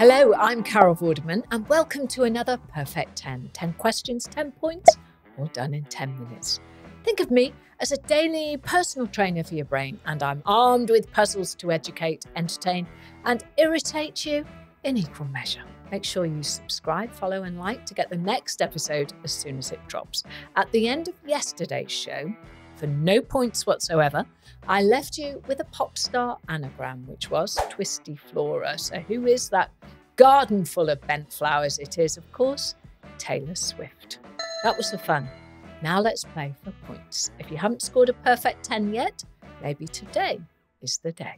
Hello, I'm Carol Vorderman, and welcome to another Perfect 10. 10 questions, 10 points, all done in 10 minutes. Think of me as a daily personal trainer for your brain, and I'm armed with puzzles to educate, entertain, and irritate you in equal measure. Make sure you subscribe, follow, and like to get the next episode as soon as it drops. At the end of yesterday's show, for no points whatsoever, I left you with a pop star anagram, which was Twisty Flora. So who is that garden full of bent flowers? It is, of course, Taylor Swift. That was the fun. Now let's play for points. If you haven't scored a perfect 10 yet, maybe today is the day.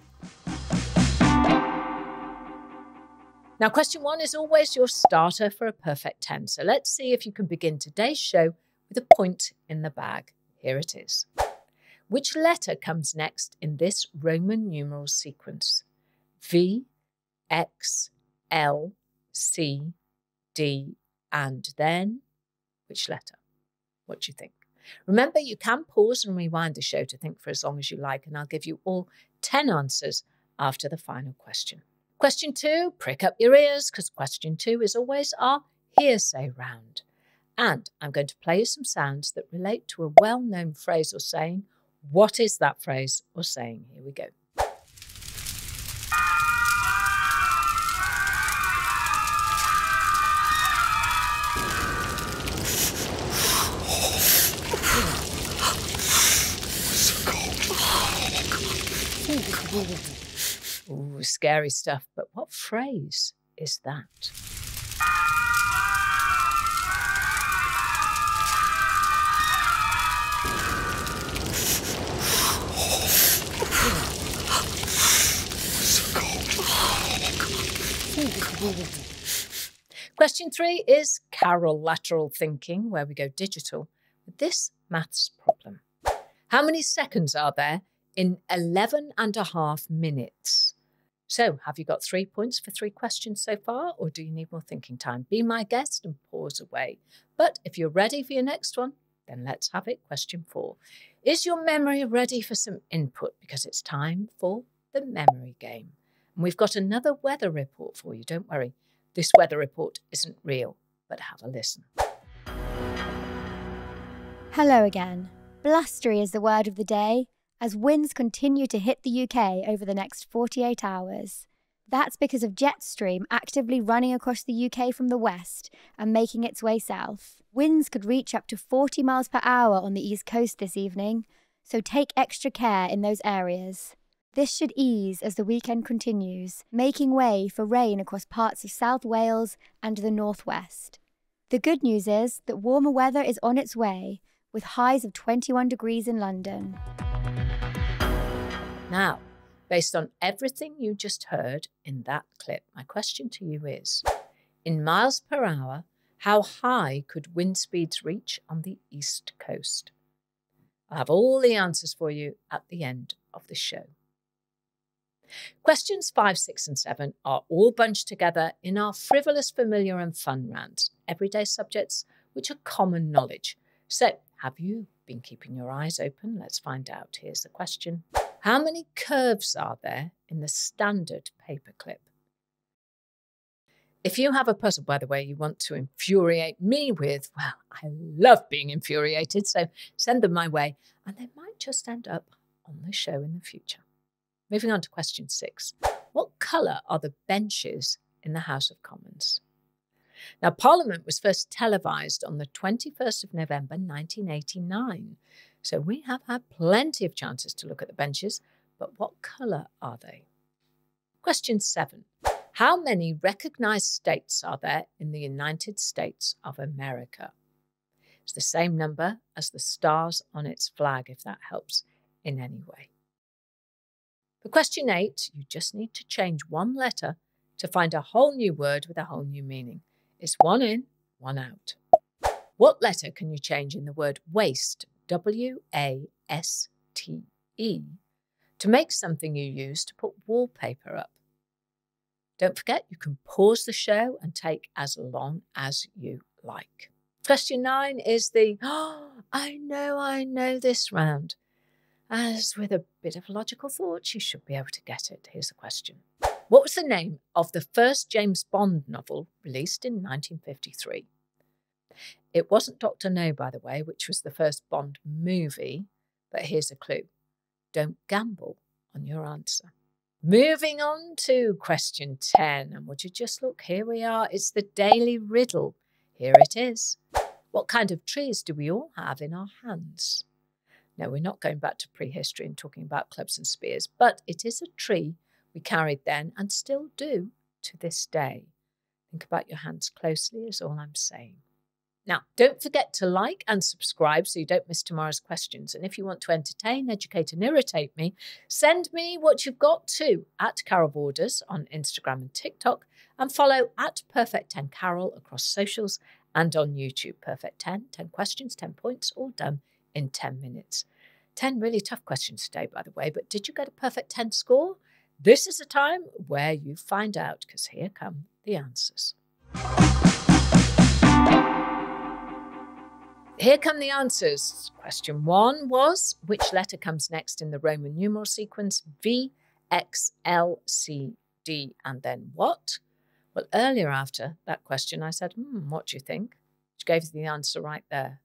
Now, question 1 is always your starter for a perfect 10. So let's see if you can begin today's show with a point in the bag. Here it is. Which letter comes next in this Roman numeral sequence? V, X, L, C, D, and then which letter? What do you think? Remember, you can pause and rewind the show to think for as long as you like, and I'll give you all 10 answers after the final question. Question 2, prick up your ears, because question 2 is always our hearsay round. And I'm going to play you some sounds that relate to a well-known phrase or saying. What is that phrase or saying? Here we go. Ooh, scary stuff. But what phrase is that? Question 3 is Carol lateral thinking, where we go digital with this maths problem. How many seconds are there in 11.5 minutes? So, have you got 3 points for 3 questions so far, or do you need more thinking time? Be my guest and pause away. But if you're ready for your next one, then let's have it. Question 4. Is your memory ready for some input? Because it's time for the memory game. And we've got another weather report for you. Don't worry, this weather report isn't real, but have a listen. Hello again. Blustery is the word of the day, as winds continue to hit the UK over the next 48 hours. That's because of jet stream actively running across the UK from the west and making its way south. Winds could reach up to 40 miles per hour on the east coast this evening, so take extra care in those areas. This should ease as the weekend continues, making way for rain across parts of South Wales and the northwest. The good news is that warmer weather is on its way, with highs of 21 degrees in London. Now, based on everything you just heard in that clip, my question to you is, in miles per hour, how high could wind speeds reach on the east coast? I'll have all the answers for you at the end of the show. Questions 5, 6, and 7 are all bunched together in our frivolous, familiar, and fun rounds, everyday subjects which are common knowledge. So, have you been keeping your eyes open? Let's find out. Here's the question. How many curves are there in the standard paperclip? If you have a puzzle, by the way, you want to infuriate me with, well, I love being infuriated, so send them my way, and they might just end up on the show in the future. Moving on to question 6. What colour are the benches in the House of Commons? Now, Parliament was first televised on the 21st of November 1989, so we have had plenty of chances to look at the benches, but what colour are they? Question 7. How many recognised states are there in the United States of America? It's the same number as the stars on its flag, if that helps in any way. For question 8, you just need to change one letter to find a whole new word with a whole new meaning. It's one in, one out. What letter can you change in the word waste, W-A-S-T-E, to make something you use to put wallpaper up? Don't forget, you can pause the show and take as long as you like. Question 9 is the, I know this round. As with a bit of logical thought, you should be able to get it. Here's the question. What was the name of the first James Bond novel released in 1953? It wasn't Dr. No, by the way, which was the first Bond movie, but here's a clue. Don't gamble on your answer. Moving on to question 10, and would you just look, here we are. It's the daily riddle. Here it is. What kind of trees do we all have in our hands? No, we're not going back to prehistory and talking about clubs and spears, but it is a tree we carried then and still do to this day. Think about your hands closely is all I'm saying. Now, don't forget to like and subscribe so you don't miss tomorrow's questions. And if you want to entertain, educate and irritate me, send me what you've got to @CarolBorders on Instagram and TikTok, and follow @Perfect10Carol across socials and on YouTube. Perfect 10, 10 questions, 10 points, all done in 10 minutes. 10 really tough questions today, by the way, but did you get a perfect 10 score? This is a time where you find out, because here come the answers. Here come the answers. Question 1 was, which letter comes next in the Roman numeral sequence? V, X, L, C, D, and then what? Well, earlier after that question, I said, what do you think? Which gave you the answer right there.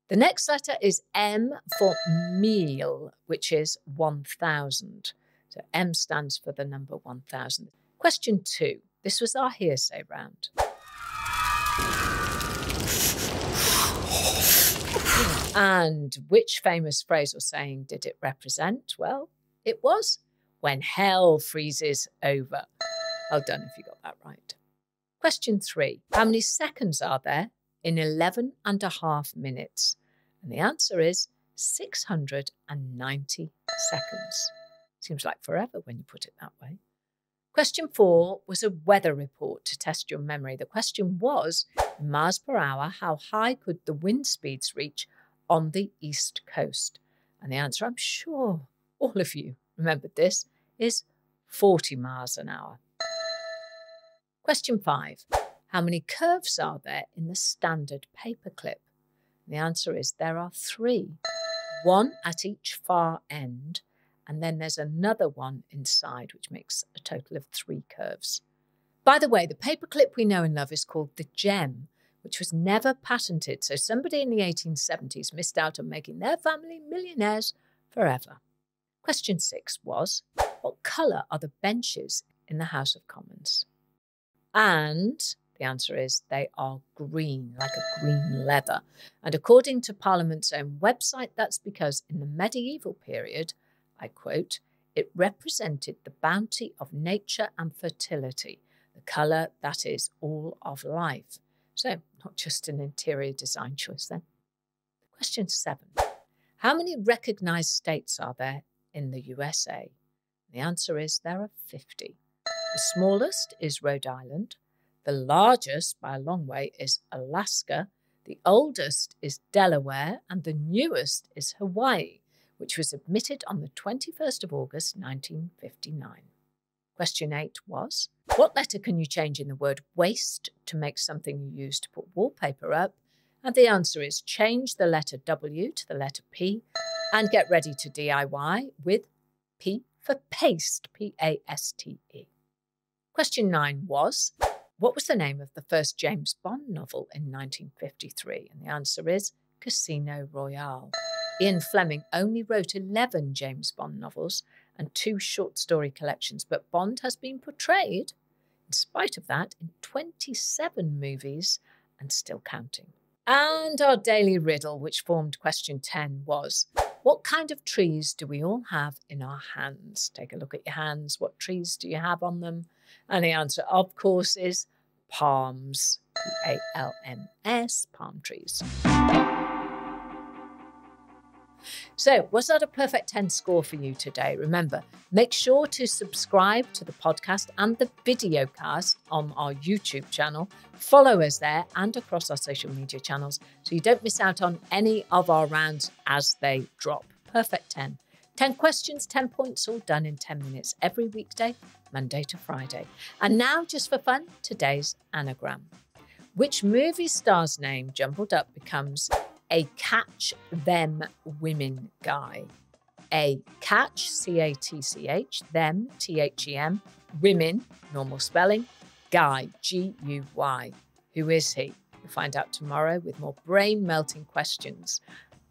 The next letter is M for meal, which is 1000. So M stands for the number 1000. Question 2. This was our hearsay round. And which famous phrase or saying did it represent? Well, it was when hell freezes over. Well done if you got that right. Question 3. How many seconds are there in 11.5 minutes? And the answer is 690 seconds. Seems like forever when you put it that way. Question 4 was a weather report to test your memory. The question was, in miles per hour, how high could the wind speeds reach on the East Coast? And the answer, I'm sure all of you remembered this, is 40 miles an hour. Question 5. How many curves are there in the standard paperclip? The answer is there are 3, 1 at each far end, and then there's another one inside, which makes a total of 3 curves. By the way, the paperclip we know and love is called the gem, which was never patented, so somebody in the 1870s missed out on making their family millionaires forever. Question 6 was, what colour are the benches in the House of Commons? And the answer is they are green, like a green leather. And according to Parliament's own website, that's because in the medieval period, I quote, it represented the bounty of nature and fertility, the colour that is all of life. So not just an interior design choice then. Question 7. How many recognised states are there in the USA? The answer is there are 50. The smallest is Rhode Island. The largest, by a long way, is Alaska. The oldest is Delaware. And the newest is Hawaii, which was admitted on the 21st of August, 1959. Question 8 was, what letter can you change in the word waste to make something you use to put wallpaper up? And the answer is change the letter W to the letter P and get ready to DIY with P for paste, P-A-S-T-E. Question 9 was, what was the name of the first James Bond novel in 1953? And the answer is Casino Royale. Ian Fleming only wrote 11 James Bond novels and 2 short story collections, but Bond has been portrayed, in spite of that, in 27 movies and still counting. And our daily riddle, which formed question 10, was, what kind of trees do we all have in our hands? Take a look at your hands. What trees do you have on them? And the answer, of course, is palms. P-A-L-M-S, palm trees. So, was that a perfect 10 score for you today? Remember, make sure to subscribe to the podcast and the video cast on our YouTube channel. Follow us there and across our social media channels so you don't miss out on any of our rounds as they drop. Perfect 10. 10 questions, 10 points, all done in 10 minutes every weekday, Monday to Friday. And now, just for fun, today's anagram. Which movie star's name jumbled up becomes a catch them women guy? A, catch, C-A-T-C-H, them, T-H-E-M, women, normal spelling, Guy, G-U-Y. Who is he? You'll find out tomorrow with more brain-melting questions.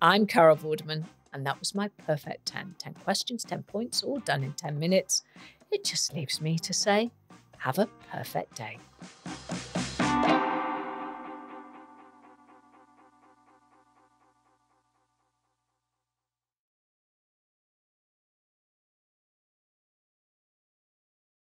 I'm Carol Vorderman, and that was my perfect 10. 10 questions, 10 points, all done in 10 minutes. It just leaves me to say, have a perfect day.